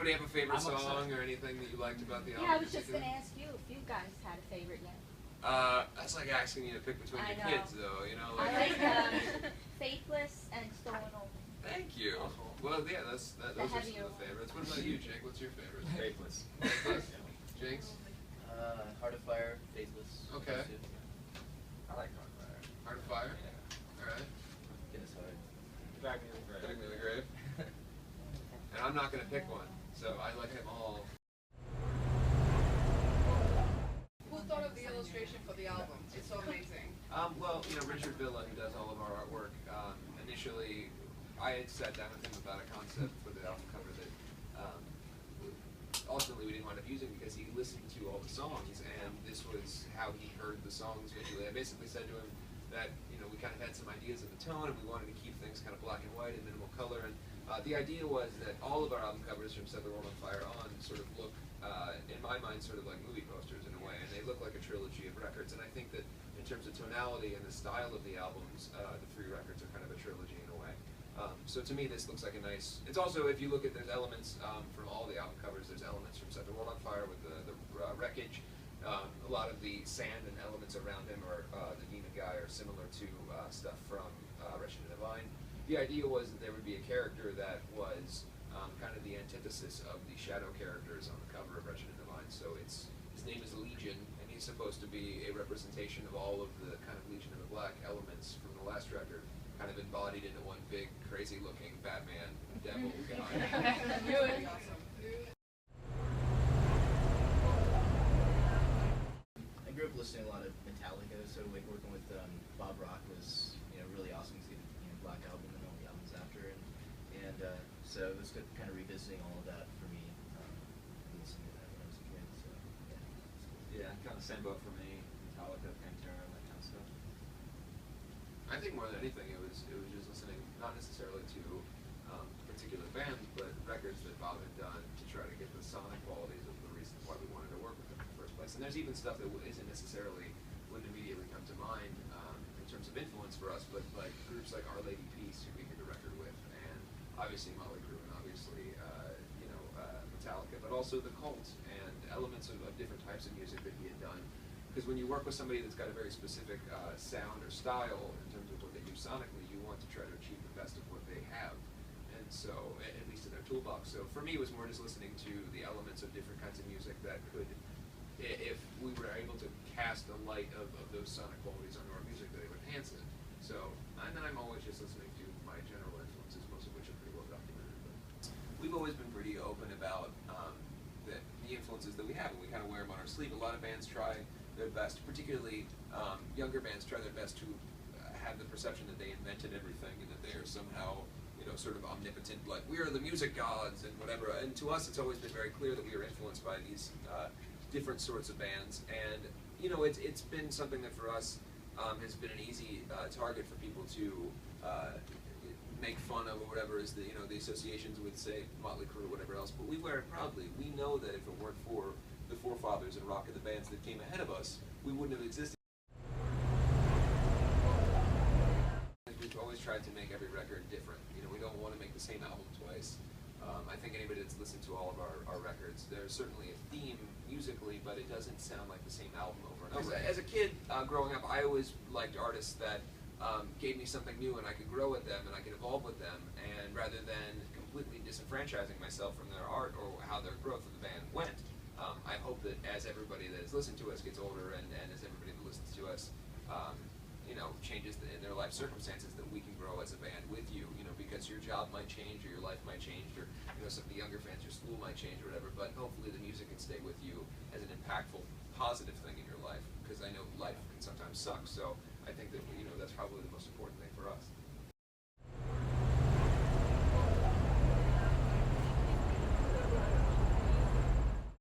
anybody have a favorite song or anything that you liked about the album? Yeah, I was just going to ask you if you guys had a favorite yet. That's like asking you to pick between your kids, though. You know, like I like Faithless and Stolen Over. Thank you. Well, yeah, those are some of the favorites. What about you, Jake? What's your favorite? Faithless. Faithless? Jinx? Heart of Fire, Faithless. Okay. I like Heart of Fire. Heart of Fire? Yeah. Alright. Guinness Heart. Drag Me to the Grave. Drag Me to the Grave. And I'm not going to pick one, so I like them all. Who thought of the illustration for the album? It's so amazing. Well, you know, Richard Villa, who does all of our artwork, initially, I had sat down with him about a concept for the album cover that ultimately we didn't wind up using because he listened to all the songs, and this was how he heard the songs visually. I basically said to him that, you know, we kind of had some ideas of the tone, and we wanted to keep things kind of black and white and minimal color, and the idea was that all of our album covers from Set the World on Fire on sort of look, in my mind, sort of like movie posters in a way, and they look like a trilogy of records, and I think that in terms of tonality and the style of the albums, the three records are kind of a trilogy in a way. So to me, this looks like a nice. It's also, if you look at, there's elements from all the album covers. There's elements from Set the World on Fire with the wreckage. A lot of the sand and elements around him, or the demon guy, are similar to stuff from Wretched and Divine. The idea was that there would be a character that was kind of the antithesis of the shadow characters on the cover of Wretched and Divine. So his name is Legion, and he's supposed to be a representation of all of the kind of Legion of the Black elements from the last record, kind of embodied into one big, crazy-looking Batman devil guy. Really awesome. I grew up listening to a lot of Metallica, so like working with Bob Rock was, you know, really awesome to see the Black Album and all the albums after, and so it was good kind of revisiting all of that for me, listening to that when I was a kid. So Yeah, kind of same boat for me. Metallica, Pantera, that kind of stuff. I think more than anything, it was just listening, not necessarily to particular bands, but records that Bob had done to try to get the sonic qualities of the reasons why we wanted to work with him in the first place. And there's even stuff that isn't necessarily, wouldn't immediately come to mind in terms of influence for us, but like groups like Our Lady Peace, who we did a record with, and obviously Motley Crue, and obviously Metallica, but also the Cult, and elements of different types of music that he had done. Because when you work with somebody that's got a very specific sound or style in terms of what they do sonically, you want to try to achieve the best of what they have. And so, at least in their toolbox. So for me, it was more just listening to the elements of different kinds of music that could, if we were able to cast the light of those sonic qualities onto our music, that it would enhance it. So, and then I'm always just listening to my general influences, most of which are pretty well documented. But we've always been pretty open about the influences that we have, and we kind of wear them on our sleeve. A lot of bands try their best, particularly younger bands try their best to have the perception that they invented everything and that they are somehow, you know, sort of omnipotent, like we are the music gods and whatever. And to us, it's always been very clear that we are influenced by these different sorts of bands. And you know, it's been something that for us has been an easy target for people to make fun of, or whatever is the, you know, the associations with, say, Motley Crue or whatever else. But we wear it proudly. We know that if it weren't for the forefathers and rock of the bands that came ahead of us, we wouldn't have existed. We've always tried to make every record different. You know, we don't want to make the same album twice. I think anybody that's listened to all of our records, there's certainly a theme musically, but it doesn't sound like the same album over and over. As a kid growing up, I always liked artists that gave me something new and I could grow with them and I could evolve with them, and rather than completely disenfranchising myself from their art or how their growth of the band went, I hope that as everybody that has listened to us gets older and as everybody that listens to us you know, changes in their life circumstances, that we can grow as a band with you, you know, because your job might change or your life might change, or, you know, some of the younger fans, your school might change or whatever, but hopefully the music can stay with you as an impactful, positive thing in your life, because I know life can sometimes suck, so I think that, you know, that's probably the most important thing for us.